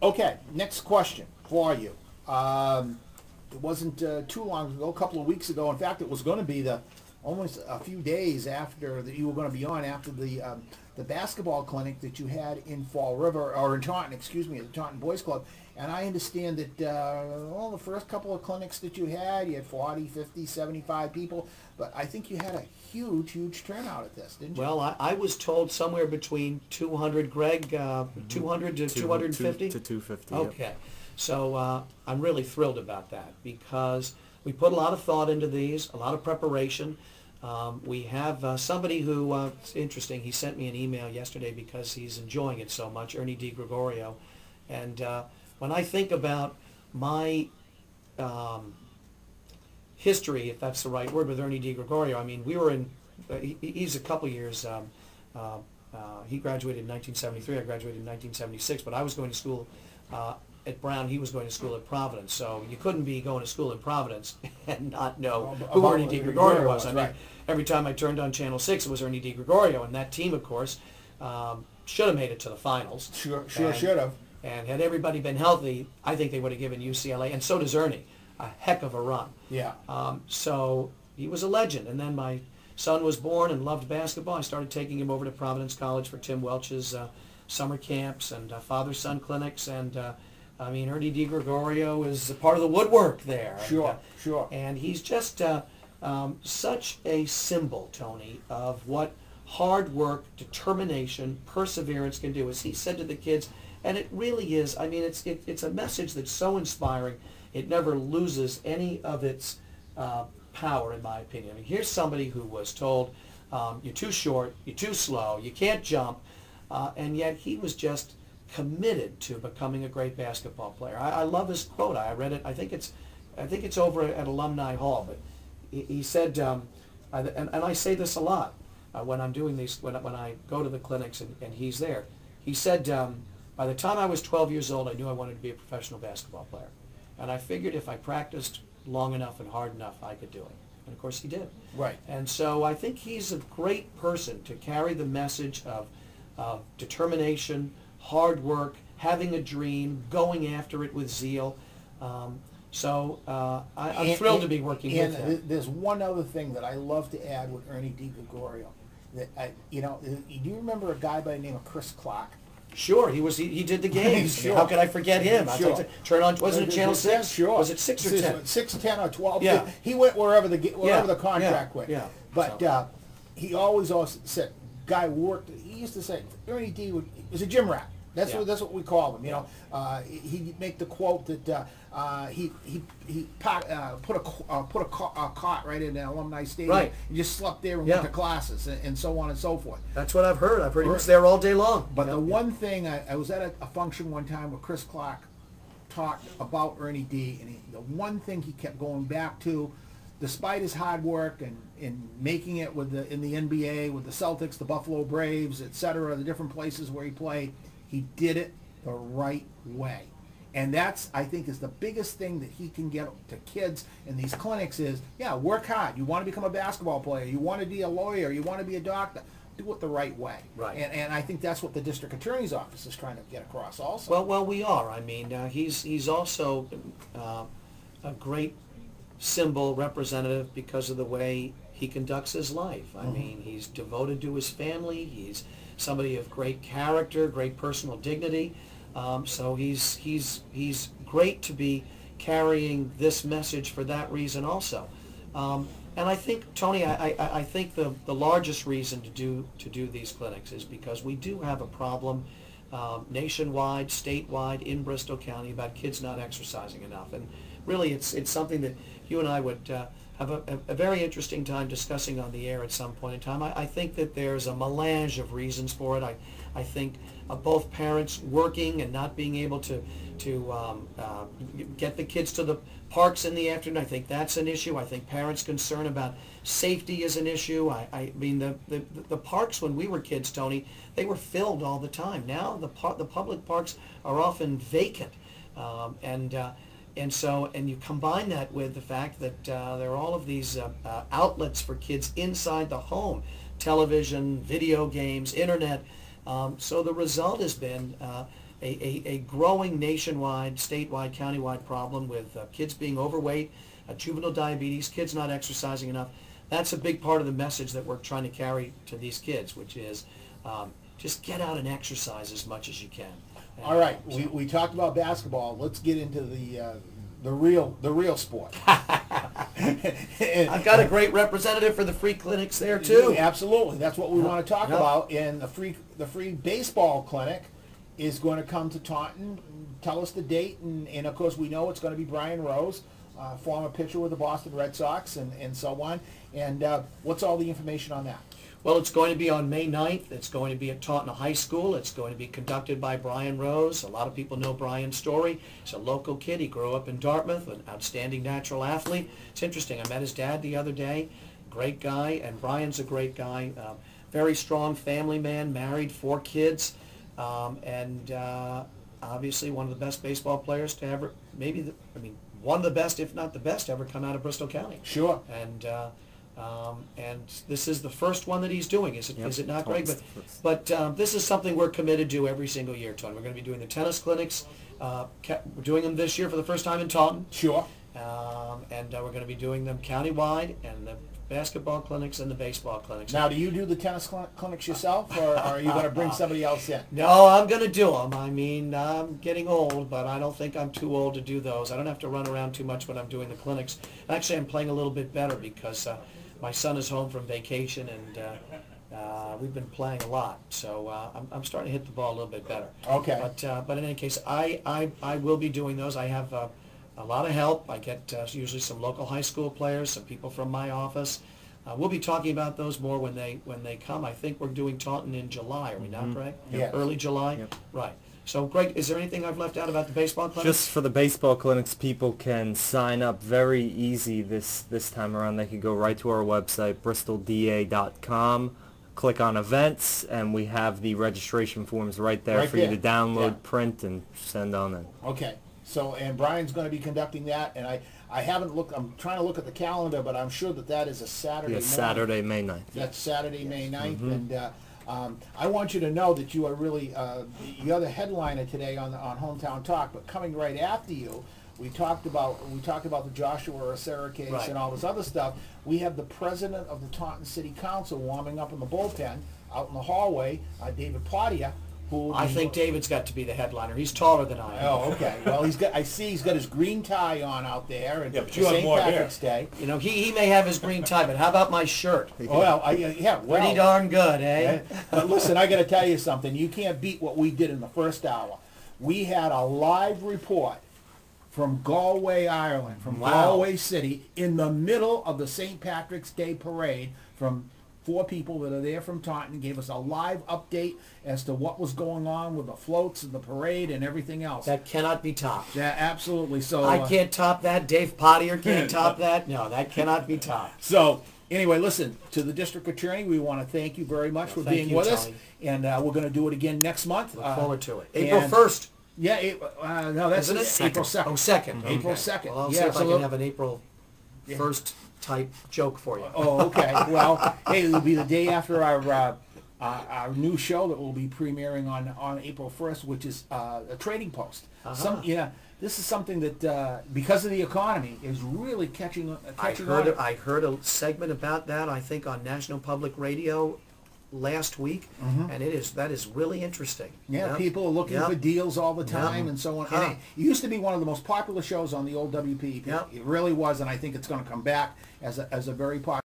Okay, next question for you. It wasn't too long ago, a couple of weeks ago. In fact, it was going to be almost a few days after that you were going to be on after the basketball clinic that you had in Fall River, or in Taunton, excuse me, at the Taunton Boys Club. And I understand that the first couple of clinics that you had 40, 50, 75 people. But I think you had a huge, huge turnout at this, didn't you? Well, I was told somewhere between 200, Greg, 200 to 250? To 250, Okay. Yep. So I'm really thrilled about that because we put a lot of thought into these, a lot of preparation. We have somebody who, it's interesting, he sent me an email yesterday because he's enjoying it so much, Ernie DiGregorio. And when I think about my history, if that's the right word, with Ernie DiGregorio, I mean, we were in, he's a couple years, he graduated in 1973, I graduated in 1976, but I was going to school at Brown, he was going to school at Providence, so you couldn't be going to school in Providence and not know who Ernie DiGregorio was. I mean, every time I turned on Channel 6, it was Ernie DiGregorio, and that team, of course, should have made it to the finals. Sure should have. And had everybody been healthy, I think they would have given UCLA, and so does Ernie, a heck of a run. Yeah. So he was a legend. And then my son was born and loved basketball. I started taking him over to Providence College for Tim Welch's summer camps and father-son clinics. And I mean, Ernie DiGregorio is a part of the woodwork there. Sure. And he's just such a symbol, Tony, of what hard work, determination, perseverance can do. As he said to the kids, and it really is, I mean, it's a message that's so inspiring. It never loses any of its power, in my opinion. I mean, here's somebody who was told, you're too short, you're too slow, you can't jump, and yet he was just committed to becoming a great basketball player. I love his quote. I read it. I think it's over at Alumni Hall. But he said, and I say this a lot when I'm doing these, when I go to the clinics and he's there. He said, by the time I was 12 years old, I knew I wanted to be a professional basketball player. And I figured if I practiced long enough and hard enough, I could do it. And of course he did. Right. And so I think he's a great person to carry the message of determination, hard work, having a dream, going after it with zeal. I'm thrilled to be working with him. And there's one other thing that I love to add with Ernie DiGregorio. Do you remember a guy by the name of Chris Clark? Sure, he did the games. Sure. How could I forget him? Sure. Turn on, wasn't it Channel 6? Sure. Was it 6 or 10? 6, 10, or 12. Yeah. He went wherever the contract went. Yeah. But he always also said, guy worked, he used to say, Ernie D was a gym rat. That's what we call him. You know, he'd make the quote that he put a cot right in the alumni stadium. Right. He just slept there and went to classes and so on and so forth. That's what I've heard. I've heard he was there all day long. But the one thing, I was at a function one time where Chris Clark talked about Ernie D, and the one thing he kept going back to, despite his hard work and in making it in the NBA with the Celtics, the Buffalo Braves, etc., the different places where he played, he did it the right way. And that's, I think, is the biggest thing that he can get to kids in these clinics is, work hard. You want to become a basketball player. You want to be a lawyer. You want to be a doctor. Do it the right way. Right. And I think that's what the district attorney's office is trying to get across also. Well, we are. I mean, he's also a great symbol representative because of the way he conducts his life. I mean, he's devoted to his family. He's somebody of great character, great personal dignity. So he's great to be carrying this message for that reason also. And I think, Tony, I think the largest reason to do these clinics is because we do have a problem nationwide, statewide, in Bristol County about kids not exercising enough. And really it's something that you and I would have a very interesting time discussing on the air at some point in time. I think that there's a melange of reasons for it. I think both parents working and not being able to get the kids to the parks in the afternoon, I think that's an issue. I think parents' concern about safety is an issue. I mean, the parks when we were kids, Tony, they were filled all the time. Now the public parks are often vacant. And you combine that with the fact that there are all of these outlets for kids inside the home, television, video games, internet. So the result has been a growing nationwide, statewide, countywide problem with kids being overweight, juvenile diabetes, kids not exercising enough. That's a big part of the message that we're trying to carry to these kids, which is just get out and exercise as much as you can. And, all right, we talked about basketball. Let's get into the real sport. I've got a great representative for the free clinics there too. Absolutely, that's what we want to talk about. And the free baseball clinic is going to come to Taunton. Tell us the date, and of course we know it's going to be Brian Rose, former pitcher with the Boston Red Sox, and so on. And what's all the information on that? Well, it's going to be on May 9th. It's going to be at Taunton High School. It's going to be conducted by Brian Rose. A lot of people know Brian's story. He's a local kid. He grew up in Dartmouth, an outstanding natural athlete. It's interesting. I met his dad the other day. Great guy, and Brian's a great guy. Very strong family man, married, 4 kids, and obviously one of the best baseball players to ever, one of the best, if not the best, ever come out of Bristol County. Sure. And this is the first one that he's doing. Is it not, Greg? But this is something we're committed to every single year, Tony. We're going to be doing the tennis clinics. We're doing them this year for the first time in Taunton. Sure. And we're going to be doing them countywide, and the basketball clinics and the baseball clinics. Now, do you do the tennis clinics yourself, or are you going to bring somebody else in? No, I'm going to do them. I mean, I'm getting old, but I don't think I'm too old to do those. I don't have to run around too much when I'm doing the clinics. Actually, I'm playing a little bit better because my son is home from vacation, and we've been playing a lot. So I'm starting to hit the ball a little bit better. Okay. But in any case, I will be doing those. I have a lot of help. I get usually some local high school players, some people from my office. We'll be talking about those more when they come. I think we're doing Taunton in July, are we not, Greg? Yes. Early July? Yep. Right. So, Greg, is there anything I've left out about the baseball clinic? Just for the baseball clinics, people can sign up very easy this time around. They can go right to our website, bristolda.com, click on events, and we have the registration forms right there for you to download, print, and send on in. Okay. So, and Brian's going to be conducting that, and I haven't looked, I'm trying to look at the calendar, but I'm sure that is a Saturday morning. Saturday, May 9th. That's Saturday, May 9th, and I want you to know that you are really, you're the headliner today on Hometown Talk, but coming right after you, we talked about the Joshua Arcera case and all this other stuff. We have the president of the Taunton City Council warming up in the bullpen out in the hallway, David Podia. I think David's got to be the headliner. He's taller than I am. Oh, okay. Well, I see he's got his green tie on out there, and but you have St. more Patrick's Day. You know, he may have his green tie, but how about my shirt? Well, yeah, well, Pretty darn good, eh? But listen, I got to tell you something. You can't beat what we did in the first hour. We had a live report from Galway, Ireland, from Galway City, in the middle of the St. Patrick's Day parade, from 4 people that are there from Taunton, gave us a live update as to what was going on with the floats and the parade and everything else. That cannot be topped. Yeah, absolutely. So I can't top that. Dave Potier can't top that. No, that cannot be topped. So anyway, listen, to the district attorney, we want to thank you very much for being with us, and we're going to do it again next month. Look forward to it. April 1st. Yeah, no, that's Isn't it? April 2nd. Oh, 2nd. April Okay. 2nd. Well, I'll see if I can have an April 1st type joke for you. Oh, okay. Well, hey, it'll be the day after our new show that will be premiering on April 1st, which is a trading post. This is something that because of the economy is really catching on. I heard a segment about that, I think, on National Public Radio last week, and that is really interesting. Yeah, people are looking for deals all the time and so on. And it used to be one of the most popular shows on the old WPEP. It really was, and I think it's going to come back as a very popular